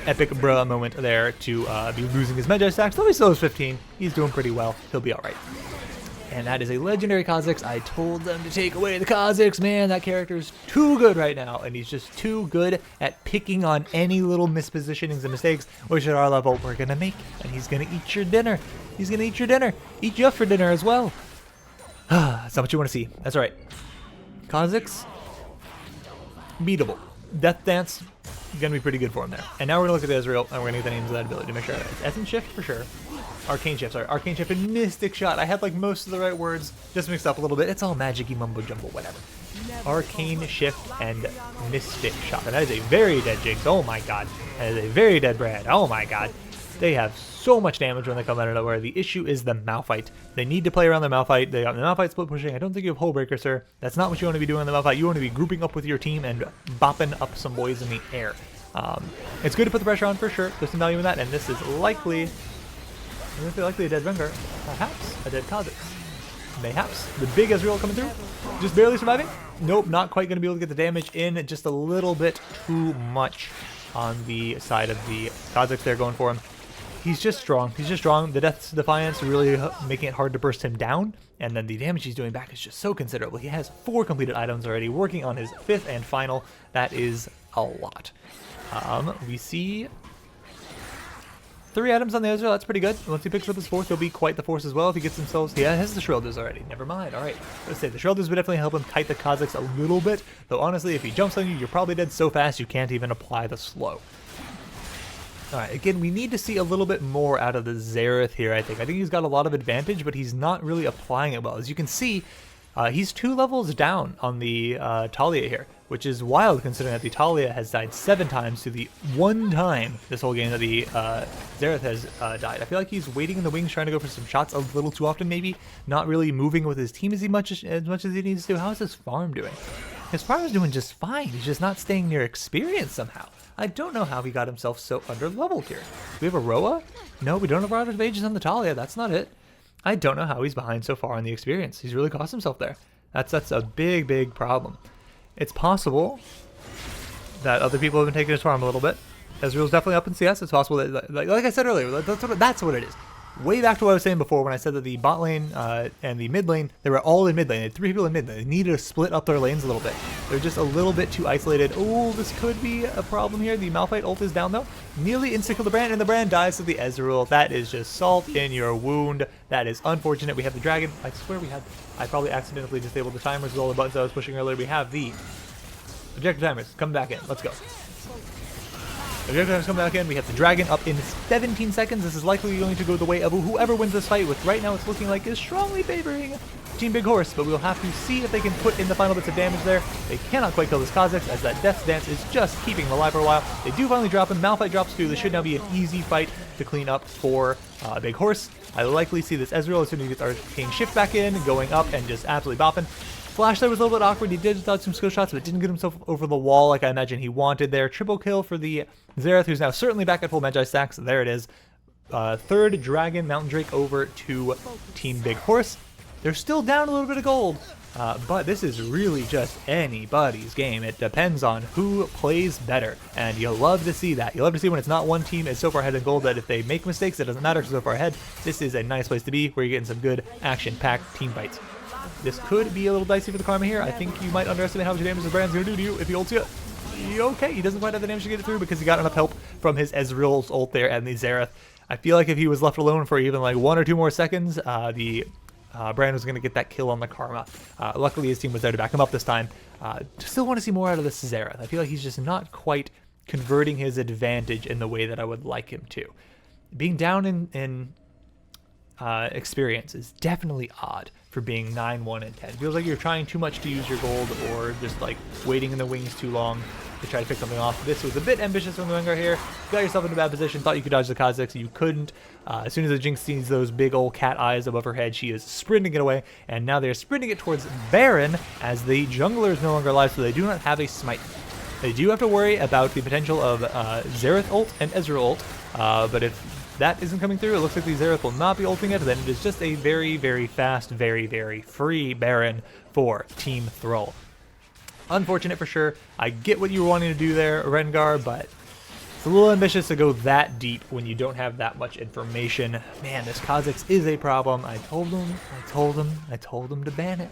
epic bruh moment there to be losing his Magi stacks. Though he still has 15. He's doing pretty well. He'll be all right. And that is a legendary Kha'Zix. I told them to take away the Kha'Zix, man. That character is too good right now, and he's just too good at picking on any little mispositionings and mistakes, which at our level we're gonna make. And he's gonna eat your dinner. He's gonna eat your dinner. Eat you up for dinner as well. That's not what you want to see. That's all right. Kha'Zix, beatable. Death Dance, gonna be pretty good for him there. And now we're gonna look at Ezreal, and we're gonna get the names of that ability to make sure. It's Essence Shift for sure. Arcane Shift, sorry. Arcane Shift and Mystic Shot. I had like most of the right words, just mixed up a little bit. It's all magic-y mumbo jumbo, whatever. Arcane Shift and Mystic Shot. And that is a very dead Jinx. Oh my god. That is a very dead brand. Oh my god. They have so much damage when they come out of nowhere. The issue is the Malphite. They need to play around the Malphite. They got the Malphite split pushing. I don't think you have Hullbreaker, sir. That's not what you want to be doing on the Malphite. You want to be grouping up with your team and bopping up some boys in the air. It's good to put the pressure on for sure. There's some value in that, and this is likely a dead Rengar. Perhaps a dead Kha'Zix. Mayhaps. The big Ezreal coming through. Just barely surviving. Nope, not quite going to be able to get the damage in. Just a little bit too much on the side of the Kha'Zix there going for him. He's just strong. He's just strong. The Death's Defiance really making it hard to burst him down. And then the damage he's doing back is just so considerable. He has 4 completed items already, working on his 5th and final. That is a lot. We see 3 items on the Ezreal, that's pretty good. Once he picks up his 4th, he'll be quite the force as well if he gets himself... He has the Shielders already, never mind, alright. Let's say the Shielders would definitely help him kite the Kazakhs a little bit, though honestly, if he jumps on you, you're probably dead so fast you can't even apply the slow. Alright, again, we need to see a little bit more out of the Xerath here, I think. I think he's got a lot of advantage, but he's not really applying it well. As you can see, he's 2 levels down on the Talia here, which is wild considering that the Talia has died 7 times to the 1 time this whole game that the Xerath has died. I feel like he's waiting in the wings trying to go for some shots a little too often maybe, not really moving with his team as much as he needs to. How is his farm doing? His farm is doing just fine, he's just not staying near experience somehow. I don't know how he got himself so under-leveled here. Do we have a Roa? No, we don't have Rod of Ages on the Talia, that's not it. I don't know how he's behind so far on the experience. He's really cost himself there. That's a big, big problem. It's possible that other people have been taking his farm a little bit. Ezreal's definitely up in CS. It's possible that, like I said earlier, that's what it is. Way back to what I was saying before when I said that the bot lane and the mid lane, they were all in mid lane. They had 3 people in mid lane. They needed to split up their lanes a little bit. They're just a little bit too isolated. Oh, this could be a problem here. The Malphite ult is down though. Nearly insta-kill the Brand, and the Brand dies to the Ezreal. That is just salt in your wound. That is unfortunate. We have the dragon. I swear we had... I probably accidentally disabled the timers with all the buttons I was pushing earlier. We have the objective timers. Come back in. Let's go. Objective timers come back in. We have the dragon up in 17 seconds. This is likely going to go the way of whoever wins this fight, with right now it's looking like is strongly favoring Team Big Horse, but we'll have to see if they can put in the final bits of damage there. They cannot quite kill this Kazakhs, as that Death's Dance is just keeping him alive for a while. They do finally drop him. Malphite drops too. This should now be an easy fight to clean up for Big Horse. I likely see this Ezreal as soon as he gets Arcane Shift back in, going up and just absolutely bopping. Flash there was a little bit awkward. He did dodge some skill shots, but didn't get himself over the wall like I imagine he wanted there. Triple kill for the Xerath, who's now certainly back at full Magi stacks. There it is. 3rd Dragon Mountain Drake over to Team Big Horse. They're still down a little bit of gold, but this is really just anybody's game. It depends on who plays better, and you'll love to see that. You'll love to see when it's not one team is so far ahead in gold that if they make mistakes, it doesn't matter because so far ahead. This is a nice place to be where you're getting some good action-packed team fights. This could be a little dicey for the Karma here. I think you might underestimate how much damage the Brand's going to do to you if he ults you. Okay, he doesn't quite have the damage to get it through because he got enough help from his Ezreal's ult there and the Xerath. I feel like if he was left alone for even like 1 or 2 more seconds, the Brand was going to get that kill on the Karma. Luckily, his team was there to back him up this time. Still want to see more out of this Xerath. I feel like he's just not quite converting his advantage in the way that I would like him to. Being down in experience is definitely odd for being 9, 1, and 10. It feels like you're trying too much to use your gold, or just like waiting in the wings too long to try to pick something off. This was a bit ambitious from the Wengar here. Got yourself in a bad position, thought you could dodge the Kazakhs, you couldn't. As soon as the Jinx sees those big old cat eyes above her head, she is sprinting it away, and now they're sprinting it towards Baron, as the jungler is no longer alive, so they do not have a smite. They do have to worry about the potential of Xerath ult and Ezreal ult, but if that isn't coming through, it looks like the Xerath will not be ulting it, then it is just a very, very fast, very, very free Baron for Team Thrull. Unfortunate for sure. I get what you were wanting to do there, Rengar, but it's a little ambitious to go that deep when you don't have that much information. Man, this Kazakhs is a problem. I told him to ban it.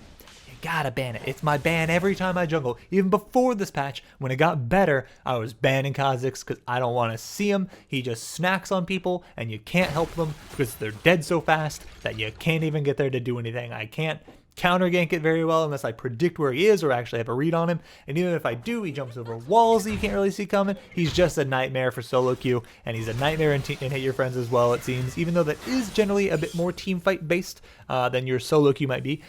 Gotta ban it. It's my ban every time I jungle. Even before this patch, when it got better, I was banning Kazakhs because I don't want to see him. He just snacks on people, and you can't help them because they're dead so fast that you can't even get there to do anything. I can't counter gank it very well unless I predict where he is or actually have a read on him. And even if I do, he jumps over walls that you can't really see coming. He's just a nightmare for solo queue, and he's a nightmare in Hit Your Friends as well, it seems. Even though that is generally a bit more team fight based than your solo queue might be,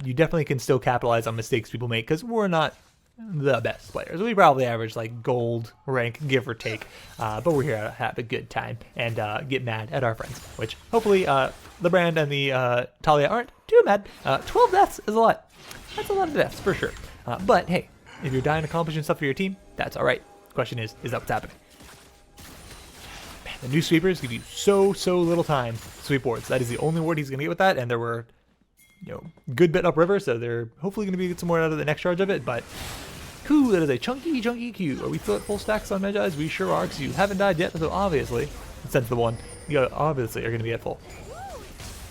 you definitely can still capitalize on mistakes people make because we're not the best players. We probably average like gold rank, give or take, but we're here to have a good time and get mad at our friends, which hopefully the Brand and the Talia aren't too mad. 12 deaths is a lot. That's a lot of deaths for sure. But hey, if you're dying accomplishing stuff for your team, that's all right. Question is that what's happening? Man, the new sweepers give you so little time to sweep wards. That is the only ward he's gonna get with that, and there were, good bit upriver, so they're hopefully gonna get some more out of the next charge of it. But cool, that is a chunky queue. Are we still at full stacks on Magi's? We sure are, because you haven't died yet, so obviously, since the one, you obviously are gonna be at full.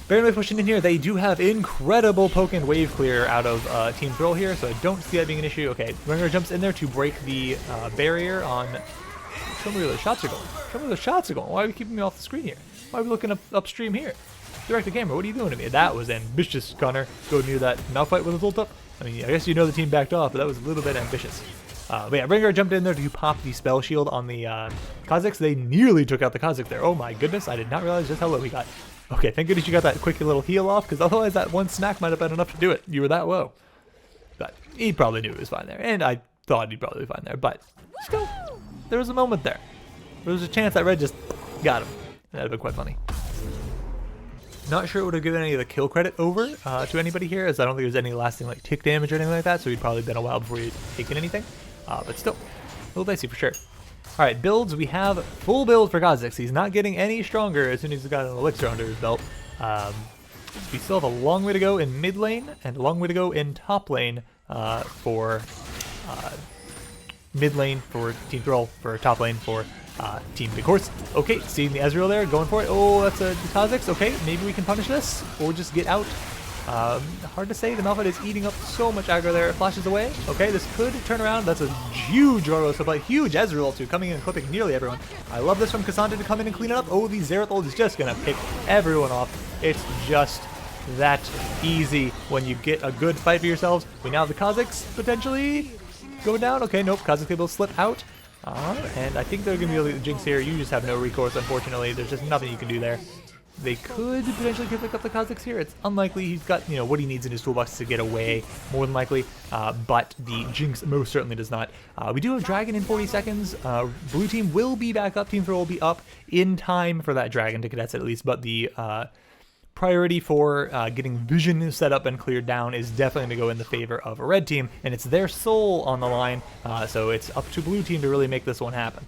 Baron Wave pushing in here. They do have incredible poke and wave clear out of Team Thrull here, so I don't see that being an issue. Okay, Rengar jumps in there to break the barrier on Show me where those shots are going. Show me where those shots are going. Why are we keeping me off the screen here? Why are we looking upstream here? Direct the camera. What are you doing to me? That was ambitious, Connor. Go near that Malphite with his ult up. I mean, I guess you know the team backed off, but that was a little bit ambitious. But yeah, Rengar jumped in there to pop the spell shield on the Kazakhs. They nearly took out the Kazakh there. Oh my goodness, I did not realize just how low he got. Okay, thank goodness you got that quick little heal off, because otherwise that one smack might have been enough to do it. You were that low. But he probably knew he was fine there, and I thought he'd probably be fine there, but still, there was a moment there. There was a chance that Red just got him. That'd have been quite funny. Not sure it would have given any of the kill credit over to anybody here, as I don't think there's any lasting like tick damage or anything like that, so he'd probably been a while before he'd taken anything. But still, a little dicey for sure. Alright, builds. We have full build for Kazakhs. He's not getting any stronger as soon as he's got an elixir under his belt. We still have a long way to go in mid lane, and a long way to go in top lane for mid lane for Team Thrull, for top lane for Team Big Horse. Okay, seeing the Ezreal there, going for it. Oh, that's the Kazakhs. Okay, maybe we can punish this, or just get out. Hard to say. The Malphite is eating up so much aggro there. It flashes away. Okay, this could turn around. That's a huge Oro supply. Huge Ezreal too, coming in and clipping nearly everyone. I love this from Cassandra to come in and clean it up. Oh, the Xerath ult is just going to pick everyone off. It's just that easy when you get a good fight for yourselves. We now have the Kazakhs potentially go down. Okay, nope. Kazakhs able to slip out. And I think they're going to be able to jinx here. You just have no recourse, unfortunately. There's just nothing you can do there. They could potentially pick up the Kazakhs here. It's unlikely. He's got, you know, what he needs in his toolbox to get away, more than likely. But the Jinx most certainly does not. We do have Dragon in 40 seconds. Blue team will be back up. Team Thrull will be up in time for that Dragon to contest it at least. But the priority for getting Vision set up and cleared down is definitely going to go in the favor of a red team. And it's their soul on the line. So it's up to blue team to really make this one happen.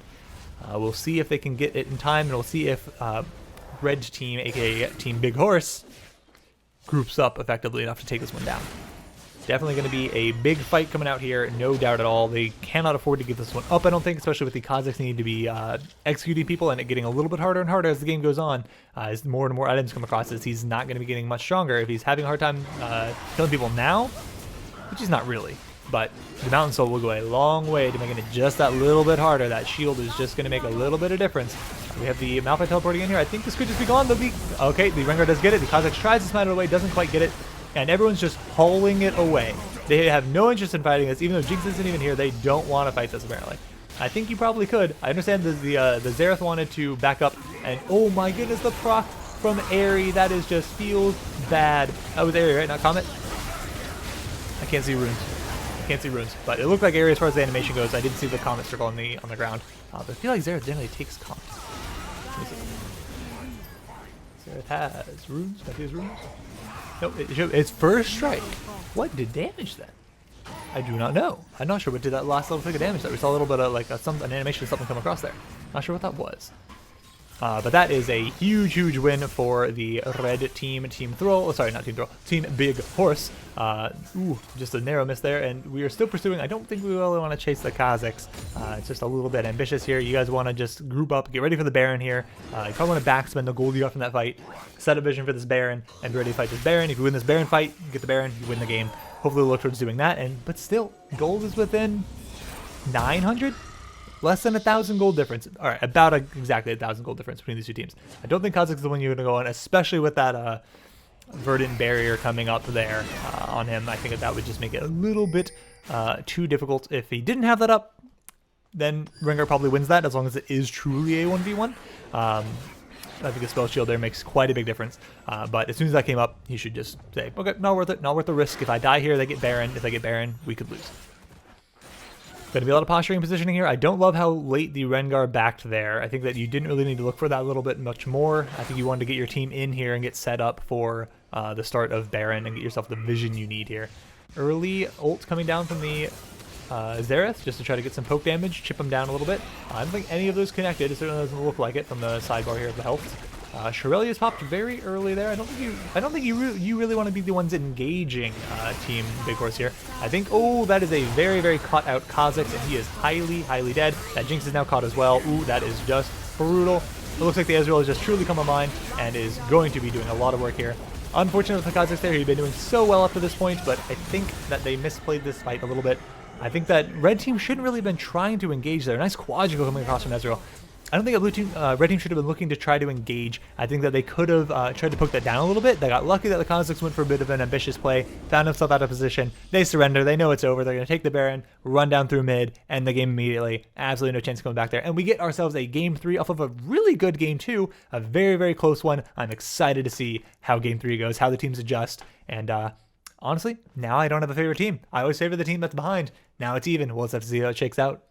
We'll see if they can get it in time. And we'll see if red team, aka Team Big Horse, groups up effectively enough to take this one down. Definitely going to be a big fight coming out here, no doubt at all. They cannot afford to give this one up, I don't think, especially with the Kazakhs need to be executing people and it getting a little bit harder and harder as the game goes on. As more and more items come across this, he's not going to be getting much stronger. If he's having a hard time killing people now, which he's not really, but the Mountain Soul will go a long way to making it just that little bit harder. That shield is just going to make a little bit of difference. We have the Malphite teleporting in here. I think this could just be gone. Okay, the Rengar does get it. The Kazakhs tries to smite it away, doesn't quite get it. And everyone's just hauling it away. They have no interest in fighting this. Even though Jinx isn't even here, they don't want to fight this apparently. I think you probably could. I understand the Xerath wanted to back up. And oh my goodness, the proc from Aerie. That is just feels bad. That was Aerie, right? Not Comet? I can't see runes. Can't see runes, but it looked like Aerie as far as the animation goes. I didn't see the Comet circle on the ground, but I feel like Xerath generally takes Comet. Xerath has runes. Maybe his runes. Nope, it's first strike. What did damage then? I do not know. I'm not sure what did that last little tick of damage. That we saw a little bit of like an animation of something come across there. Not sure what that was. But that is a huge win for the red team, Team Thrull. Oh, sorry, not Team Thrull, Team Big Horse. Ooh, just a narrow miss there, and we are still pursuing. I don't think we really want to chase the Kazakhs. It's just a little bit ambitious here. You guys want to just group up, get ready for the Baron here. You probably want to backspend the gold you got from that fight, set a vision for this Baron, and be ready to fight this Baron. If you win this Baron fight, you get the Baron, you win the game. Hopefully we'll look towards doing that, but still, gold is within 900? Less than 1,000 gold difference. All right, about exactly 1,000 gold difference between these two teams. I don't think Kazakhs is the one you're going to go on, especially with that verdant barrier coming up there on him. I think that would just make it a little bit too difficult. If he didn't have that up, then Rengar probably wins that, as long as it is truly a 1v1. I think a spell shield there makes quite a big difference. But as soon as that came up, he should just say, okay, not worth it, not worth the risk. If I die here, they get Baron. If they get Baron, we could lose. Going to be a lot of posturing and positioning here. I don't love how late the Rengar backed there. I think that you didn't really need to look for that a little bit much more. I think you wanted to get your team in here and get set up for the start of Baron and get yourself the vision you need here. Early ult coming down from the Xerath just to try to get some poke damage, chip him down a little bit. I don't think any of those connected. It certainly doesn't look like it from the sidebar here of the health. Shirelia's popped very early there. I don't think you really want to be the ones engaging Team Big Horse here. I think, oh, that is a very caught out Kazakhs, and he is highly dead. That Jinx is now caught as well. Ooh, that is just brutal. It looks like the Ezreal has just truly come online and is going to be doing a lot of work here. Unfortunate with the Kazakhs there. He'd been doing so well up to this point, but I think that they misplayed this fight a little bit. I think that red team shouldn't really have been trying to engage there. Nice quadricle coming across from Ezreal. I don't think red team should have been looking to try to engage. I think that they could have tried to poke that down a little bit. They got lucky that the Kha'Zix went for a bit of an ambitious play, found himself out of position. They surrender. They know it's over. They're going to take the Baron, run down through mid, end the game immediately. Absolutely no chance of coming back there. And we get ourselves a game 3 off of a really good game 2, a very, very close one. I'm excited to see how game 3 goes, how the teams adjust. And honestly, now I don't have a favorite team. I always favor the team that's behind. Now it's even. We'll just have to see how it shakes out.